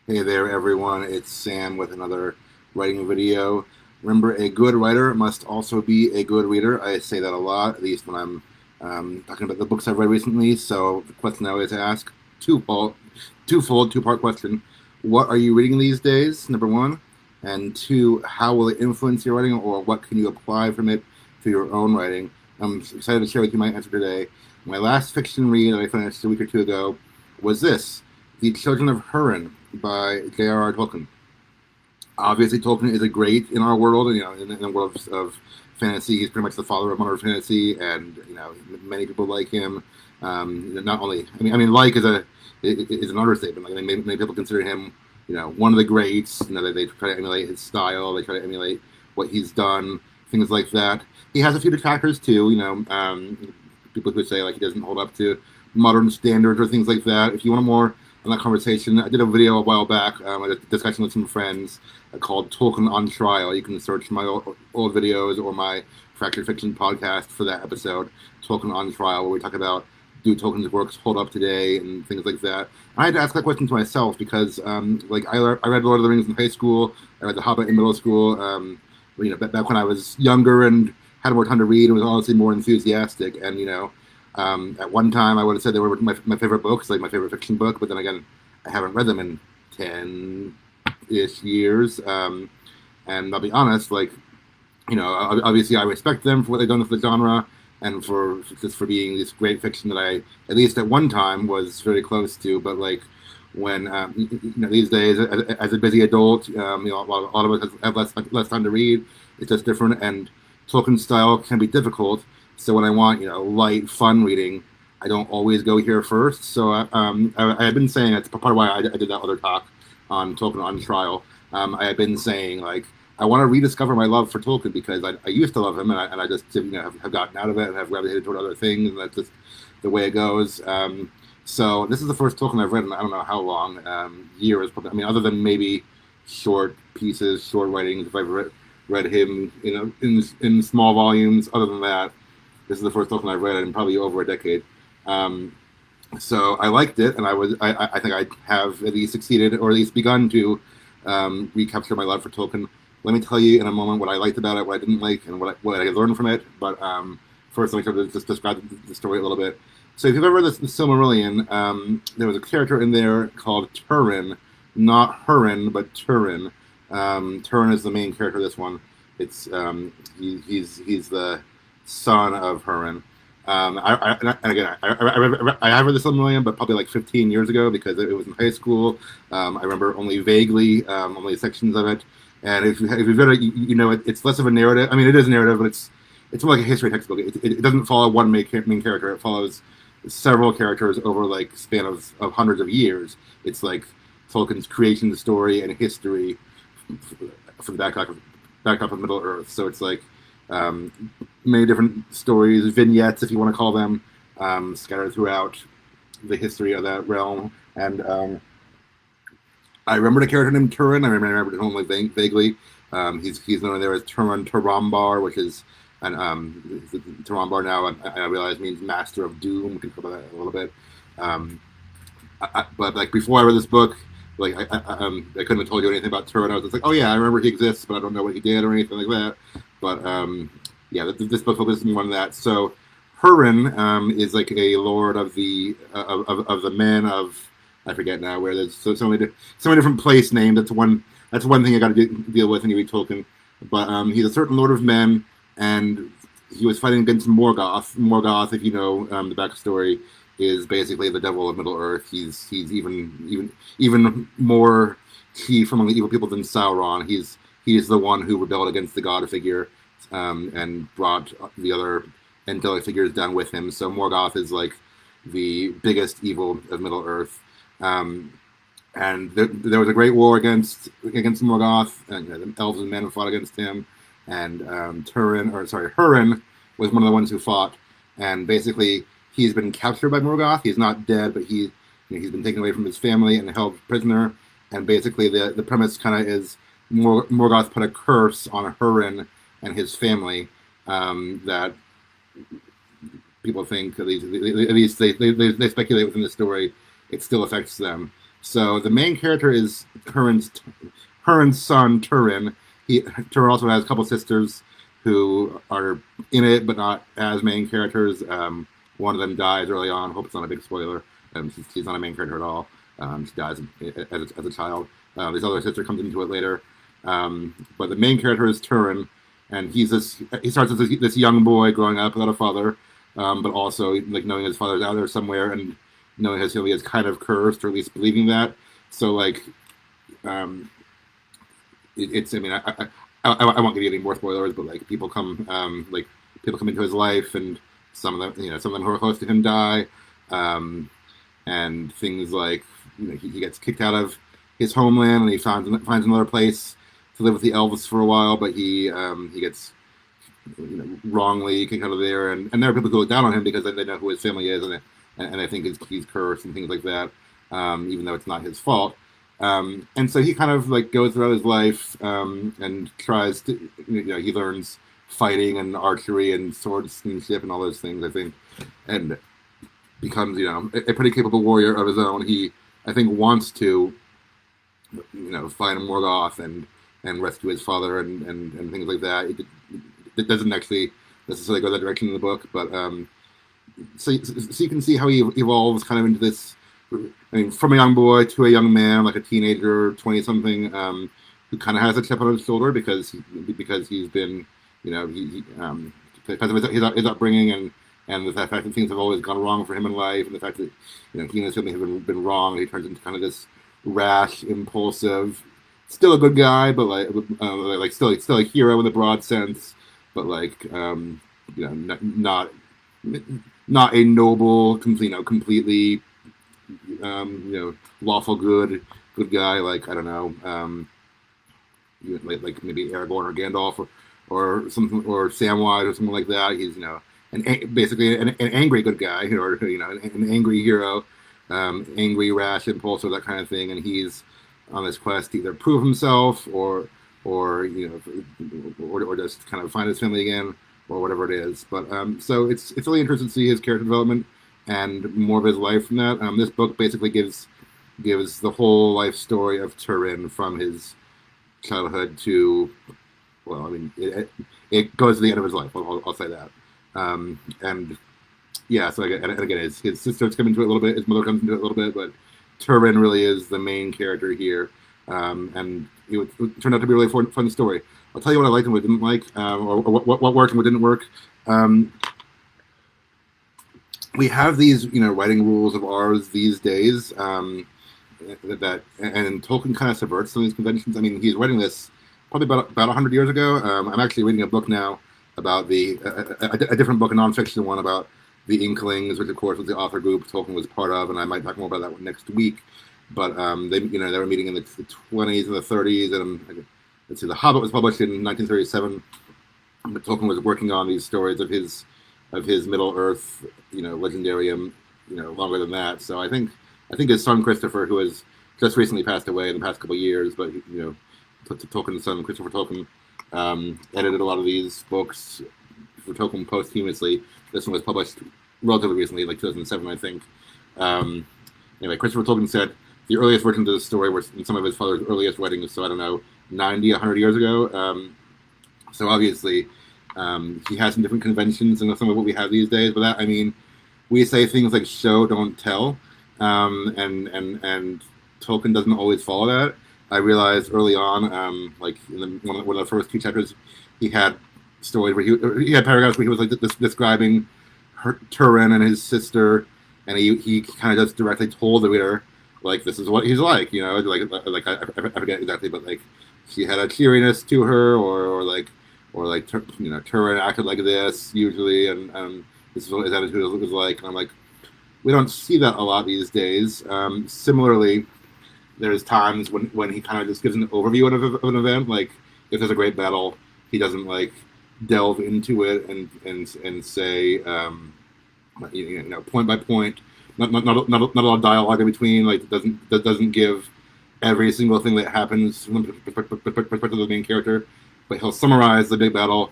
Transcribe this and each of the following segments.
Hey there, everyone. It's Sam with another writing video. Remember, a good writer must also be a good reader. I say that a lot, at least when I'm talking about the books I've read recently. So the question I always ask, two-part question. What are you reading these days, number one? And two, how will it influence your writing, or what can you apply from it to your own writing? I'm excited to share with you my answer today. My last fiction read that I finished a week or two ago was this, The Children of Hurin by J.R.R. Tolkien. Obviously, Tolkien is a great in our world, and in the world of fantasy, he's pretty much the father of modern fantasy, and many people like him. Not only, like is an understatement. Like, many people consider him, one of the greats. They try to emulate his style, they try to emulate what he's done, things like that. He has a few detractors too. People who say like he doesn't hold up to modern standards or things like that. If you want more on that conversation, I did a video a while back, a discussion with some friends called Tolkien on Trial. You can search my old videos or my Fractured Fiction podcast for that episode, Tolkien on Trial, where we talk about do Tolkien's works hold up today and things like that. I had to ask that question to myself because, I read Lord of the Rings in high school, I read The Hobbit in middle school. Back when I was younger and had more time to read and was honestly more enthusiastic. And at one time I would have said they were my favorite books, like my favorite fiction book. But then again, I haven't read them in 10-ish years. And I'll be honest, obviously I respect them for what they've done with the genre and for just for being this great fiction that I, at least at one time, was very close to. But like when these days, as a busy adult, a lot of us have less time to read. It's just different, and Tolkien's style can be difficult. So when I want light, fun reading, I don't always go here first. So I have been saying that's part of why I did that other talk on Tolkien on Trial. I have been saying like I want to rediscover my love for Tolkien because I used to love him, and I just have gotten out of it and have gravitated toward other things, and that's just the way it goes. So this is the first Tolkien I've read in I don't know how long, years probably. I mean, other than maybe short pieces, short writings. If I've read him, in small volumes. Other than that, this is the first Tolkien I've read in probably over a decade. Um, so I liked it, and I think I have at least succeeded, or at least begun to recapture my love for Tolkien. Let me tell you in a moment what I liked about it, what I didn't like, and what I learned from it. But first, let me try to just describe the story a little bit. So, if you've ever read the Silmarillion, there was a character in there called Turin, not Hurin, but Turin. Turin is the main character of this one. It's he's the son of Hurin. And again, I have read the Silmarillion, but probably like 15 years ago because it was in high school. I remember only vaguely, only sections of it. And if you've read it, it's less of a narrative. I mean, it is a narrative, but it's more like a history textbook. It doesn't follow one main character. It follows several characters over like span of hundreds of years. It's like Tolkien's creation story and history for the backdrop of Middle Earth. So it's like um, many different stories, vignettes, if you want to call them, scattered throughout the history of that realm. And I remembered a character named Turin. I remembered him only vaguely. He's known there as Turin Turambar, which is and Turambar now, I realize means Master of Doom. We can talk about that a little bit. Um, but like before I read this book, like I couldn't have told you anything about Turin. I was just like, oh yeah, I remember he exists, but I don't know what he did or anything like that. But yeah, this book focuses more on that. So Hurin is like a lord of of the men of, I forget now where there's so many different place names. That's one thing I got to deal with when you read Tolkien. But he's a certain lord of men, and he was fighting against Morgoth. Morgoth, if you know the backstory, is basically the devil of Middle Earth. He's even more chief among the evil people than Sauron. He's the one who rebelled against the god figure, and brought the other angelic figures down with him. So Morgoth is like the biggest evil of Middle Earth. Um, and there was a great war against Morgoth, and the elves and men fought against him. And Hurin was one of the ones who fought. And basically, he's been captured by Morgoth. He's not dead, but he's been taken away from his family and held prisoner. And basically, the premise kind of is Morgoth put a curse on Hurin and his family, that people think, at least they speculate within the story, it still affects them. So the main character is Hurin's son Turin. Turin also has a couple sisters who are in it, but not as main characters. One of them dies early on. Hope it's not a big spoiler. She's not a main character at all. She dies as a child. This other sister comes into it later. But the main character is Turin, and he starts as this young boy growing up without a father, but also like knowing his father's out there somewhere and knowing his family is kind of cursed, or at least believing that. So like, um, it's I mean I won't give you any more spoilers, but like people come into his life, and some of them who are close to him die, um, and things like he gets kicked out of his homeland and he finds another place to live with the elves for a while, but he gets wrongly kicked out of there, and there are people who look down on him because they know who his family is, and I think he's cursed and things like that, even though it's not his fault. And so he kind of like goes throughout his life, and tries to, he learns fighting and archery and swordsmanship and all those things, I think, and becomes, a pretty capable warrior of his own. He, I think, wants to, find Morgoth and rescue his father and things like that. It doesn't actually necessarily go that direction in the book, but so you can see how he evolves kind of into this. I mean, from a young boy to a young man, like a teenager, 20-something, who kind of has a chip on his shoulder because he's been, because of his upbringing and the fact that things have always gone wrong for him in life, and the fact that he and his family have been wrong, he turns into kind of this rash, impulsive, still a good guy, but like still a hero in the broad sense, but like not a noble, completely lawful good guy, like, I don't know, like maybe Aragorn or Gandalf or something, or Samwise or something like that. He's basically an angry good guy, or an angry hero, angry, rash, impulsive, that kind of thing, and he's on this quest to either prove himself or just kind of find his family again, or whatever it is. But so it's really interesting to see his character development and more of his life from that. This book basically gives the whole life story of Turin from his childhood to, well, I mean, it goes to the end of his life. I'll say that. And yeah, so again, his sisters come into it a little bit, his mother comes into it a little bit, but Turin really is the main character here. And it turned out to be a really fun story. I'll tell you what I liked and what I didn't like, or what worked and what didn't work. We have these, writing rules of ours these days, that and Tolkien kind of subverts some of these conventions. I mean, he's writing this probably about 100 years ago. I'm actually reading a book now about a different book, a nonfiction one about the Inklings, which of course was the author group Tolkien was part of, and I might talk more about that one next week. But they were meeting in the 20s and the 30s, and let's see, The Hobbit was published in 1937, but Tolkien was working on these stories of his Middle Earth, legendarium, longer than that. So I think his son Christopher, who has just recently passed away in the past couple of years, but Tolkien's son Christopher Tolkien edited a lot of these books for Tolkien posthumously. This one was published relatively recently, like 2007, I think. Anyway, Christopher Tolkien said the earliest versions of the story were in some of his father's earliest writings, so I don't know, 90, 100 years ago. So obviously, he has some different conventions than some of what we have these days. But that, I mean, we say things like "show, don't tell," and Tolkien doesn't always follow that. I realized early on, like in one of the first two chapters, he had stories where he had paragraphs where he was like describing Turin and his sister, and he kind of just directly told the reader, like, this is what he's like, like I forget exactly, but like she had a cheeriness to her, or like Turin acted like this usually, and this is what his attitude was like. And I'm like, we don't see that a lot these days. Similarly, there's times when he kind of just gives an overview of an event. Like if there's a great battle, he doesn't like delve into it and say, point by point. Not a lot of dialogue in between. Like doesn't give every single thing that happens from the perspective of the main character, but he'll summarize the big battle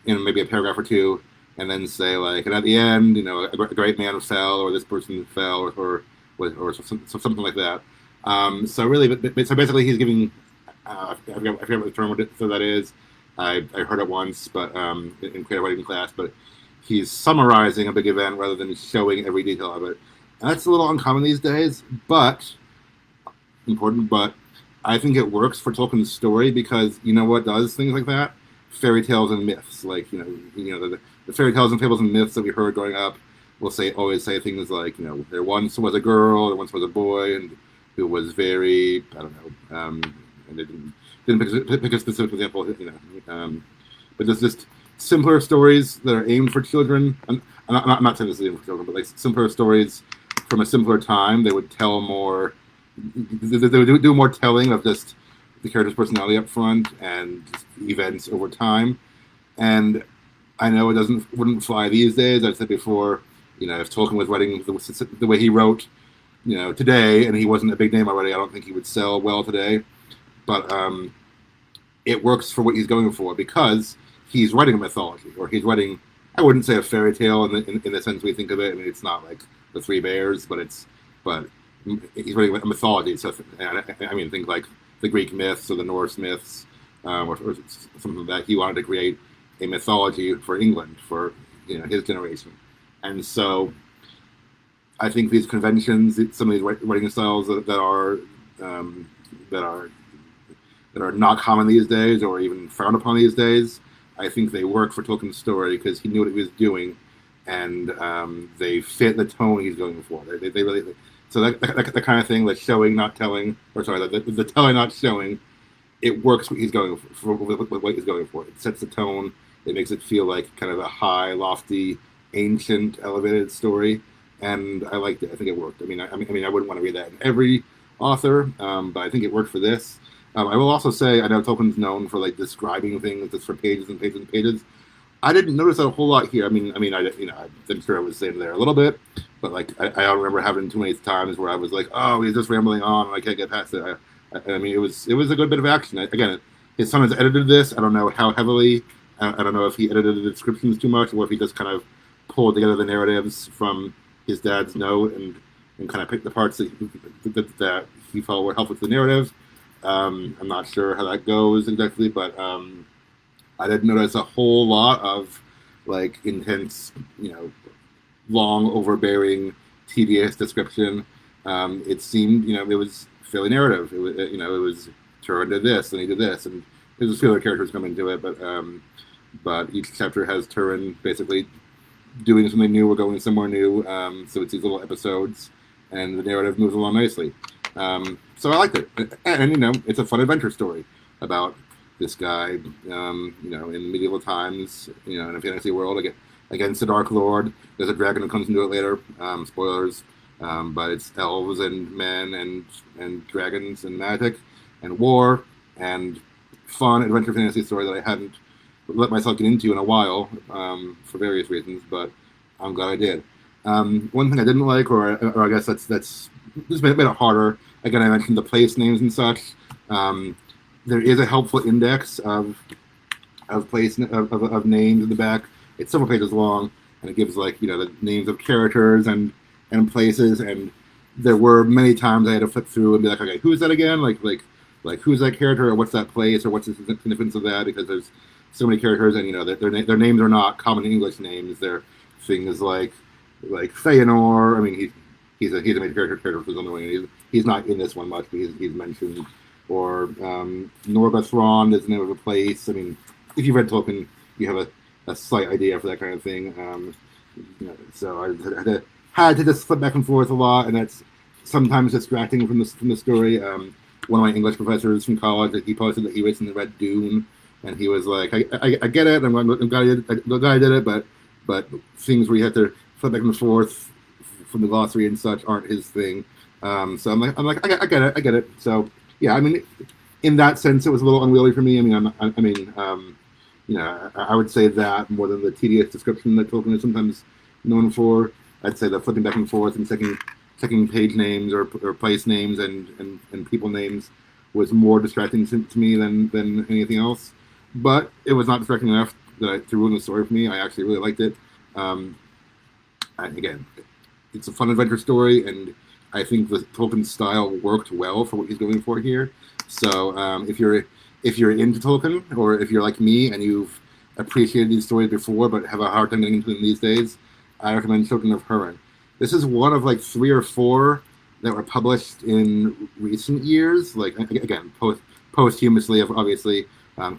in maybe a paragraph or two, and then say like, and at the end, a great man fell, or this person fell, or something like that. So really, so basically, he's giving. I forget what the term for that is. I heard it once, but in creative writing class, but he's summarizing a big event rather than showing every detail of it. And that's a little uncommon these days, but important. But I think it works for Tolkien's story because you know what does things like that? Fairy tales and myths, like the fairy tales and fables and myths that we heard growing up. Will always say things like there once was a girl, there once was a boy, and who was very I don't know, and they didn't pick a specific example, but there's just simpler stories that are aimed for children. I'm not saying this is aimed for children, but like simpler stories from a simpler time. They would tell more. They would do more telling of just the character's personality up front and just events over time. And I know wouldn't fly these days. I've said before, if Tolkien was writing the way he wrote, today, and he wasn't a big name already, I don't think he would sell well today. But it works for what he's going for because he's writing a mythology, or he's writing. I wouldn't say a fairy tale in the sense we think of it. I mean, it's not like the Three Bears, but he's writing a mythology. So I mean, think like the Greek myths or the Norse myths, or something like that. He wanted to create a mythology for England for his generation, and so I think these conventions, some of these writing styles that are not common these days or even frowned upon these days, I think they work for Tolkien's story because he knew what he was doing, and they fit the tone he's going for. They really. So that kind of thing, like showing, not telling, or sorry, the telling, not showing, it works what he's going for what he's going for. It sets the tone. It makes it feel like kind of a high, lofty, ancient, elevated story, and I liked it. I think it worked. I mean, I wouldn't want to read that in every author, but I think it worked for this. I will also say, I know Tolkien's known for like describing things just for pages and pages and pages. I didn't notice that a whole lot here. I'm sure I was saying there a little bit, but like I don't remember having too many times where I was like, oh, he's just rambling on and I can't get past it. I mean, it was a good bit of action. Again, his son has edited this. I don't know how heavily. I don't know if he edited the descriptions too much, or if he just kind of pulled together the narratives from his dad's note and kind of picked the parts that he felt were helpful to the narrative. I'm not sure how that goes exactly, but I didn't notice a whole lot of like intense, long, overbearing, tedious description. It seemed, it was fairly narrative. It was Turin did this and he did this, and there's a few other characters come into it, but each chapter has Turin basically doing something new or going somewhere new. So it's these little episodes, and the narrative moves along nicely. So I liked it, and it's a fun adventure story about this guy, in medieval times, in a fantasy world against the Dark Lord. There's a dragon who comes into it later. Spoilers, but it's elves and men and dragons and magic and war and fun adventure fantasy story that I hadn't let myself get into in a while, for various reasons, but I'm glad I did. One thing I didn't like, or I guess that's just made it harder. Again, I mentioned the place names and such. There is a helpful index of names in the back. It's several pages long, and it gives the names of characters and places. And there were many times I had to flip through and be like, okay, who's that again? Like who's that character, or what's that place, or what's the significance of that? Because there's so many characters, and their names are not common English names. They're things like Feanor. I mean, he's a major character for something. He's not in this one much, but he's mentioned. Or Norgathron is the name of a place. I mean, if you've read Tolkien, you have a slight idea for that kind of thing. So I had to just flip back and forth a lot, and that's sometimes distracting from the story. One of my English professors from college, he posted that he recently read Dune, and he was like, I get it. I'm glad I did it, but things where you have to flip back and forth from the glossary and such aren't his thing. So I'm like, I get it. So yeah, I mean, in that sense, it was a little unwieldy for me. I would say that more than the tedious description that Tolkien is sometimes known for. I'd say the flipping back and forth and checking page names or place names and people names was more distracting to me than anything else. But it was not distracting enough to ruin the story for me. I actually really liked it. And again, it's a fun adventure story, and I think the Tolkien style worked well for what he's going for here. So if you're into Tolkien, or if you're like me and you've appreciated these stories before but have a hard time getting into them these days, I recommend Children of Hurin. This is one of like 3 or 4 that were published in recent years. Like again, posthumously, obviously.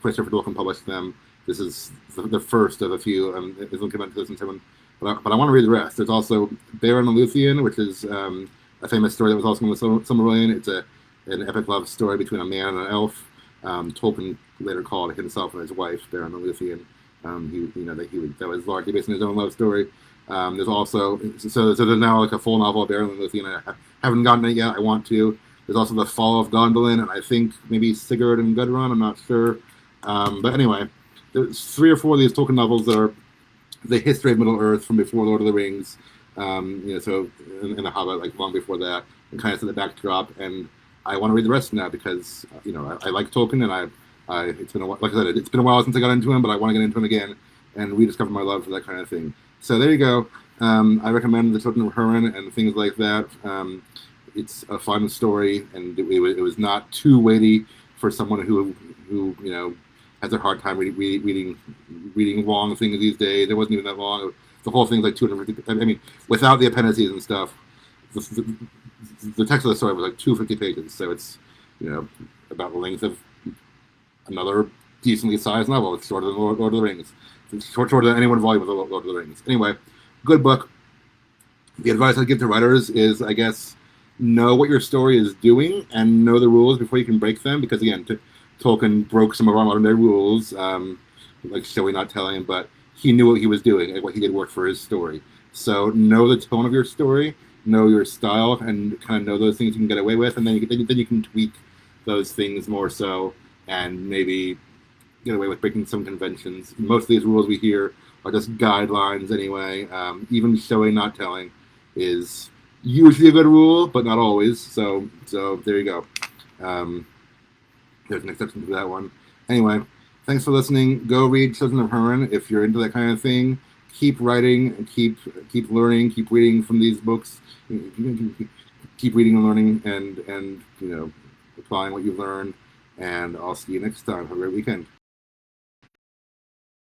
Christopher Tolkien published them. This is the first of a few. It's looking at 2007, but I want to read the rest. There's also Beren and Luthien, which is a famous story that was also in the Silmarillion. It's an epic love story between a man and an elf. Tolkien later called himself and his wife Beren and Luthien. That was largely based on his own love story. There's also so there's now like a full novel of Beren and Luthien. I haven't gotten it yet. I want to. There's also the Fall of Gondolin, and I think maybe Sigurd and Gudrun. I'm not sure. But anyway, there's 3 or 4 of these Tolkien novels that are the history of Middle Earth from before Lord of the Rings. So in The Hobbit, like long before that, and kind of set the backdrop. And I want to read the rest now because I like Tolkien, and it's been like I said, it's been a while since I got into him, but I want to get into him again and rediscover my love for that kind of thing. So there you go. I recommend the Children of Hurin and things like that. It's a fun story, and it was not too weighty for someone who has a hard time reading long things these days. It wasn't even that long. The whole thing's like 250. I mean, without the appendices and stuff, the text of the story was like 250 pages. So it's about the length of another decently sized novel. It's shorter than Lord of the Rings. It's shorter than any one volume of Lord of the Rings. Anyway, good book. The advice I give to writers is, I guess, know what your story is doing and know the rules before you can break them. Because again, Tolkien broke some of our modern day rules, like showing, not telling, but he knew what he was doing and what he did work for his story. So know the tone of your story, know your style, and kind of know those things you can get away with, and then you can tweak those things more so, and maybe get away with breaking some conventions. Most of these rules we hear are just guidelines anyway. Even showing, not telling is usually a good rule, but not always. So there you go. There's an exception to that one. Anyway, thanks for listening. Go read Children of Hurin if you're into that kind of thing. Keep writing, keep learning, keep reading from these books. Keep reading and learning, and applying what you've learned. And I'll see you next time. Have a great weekend.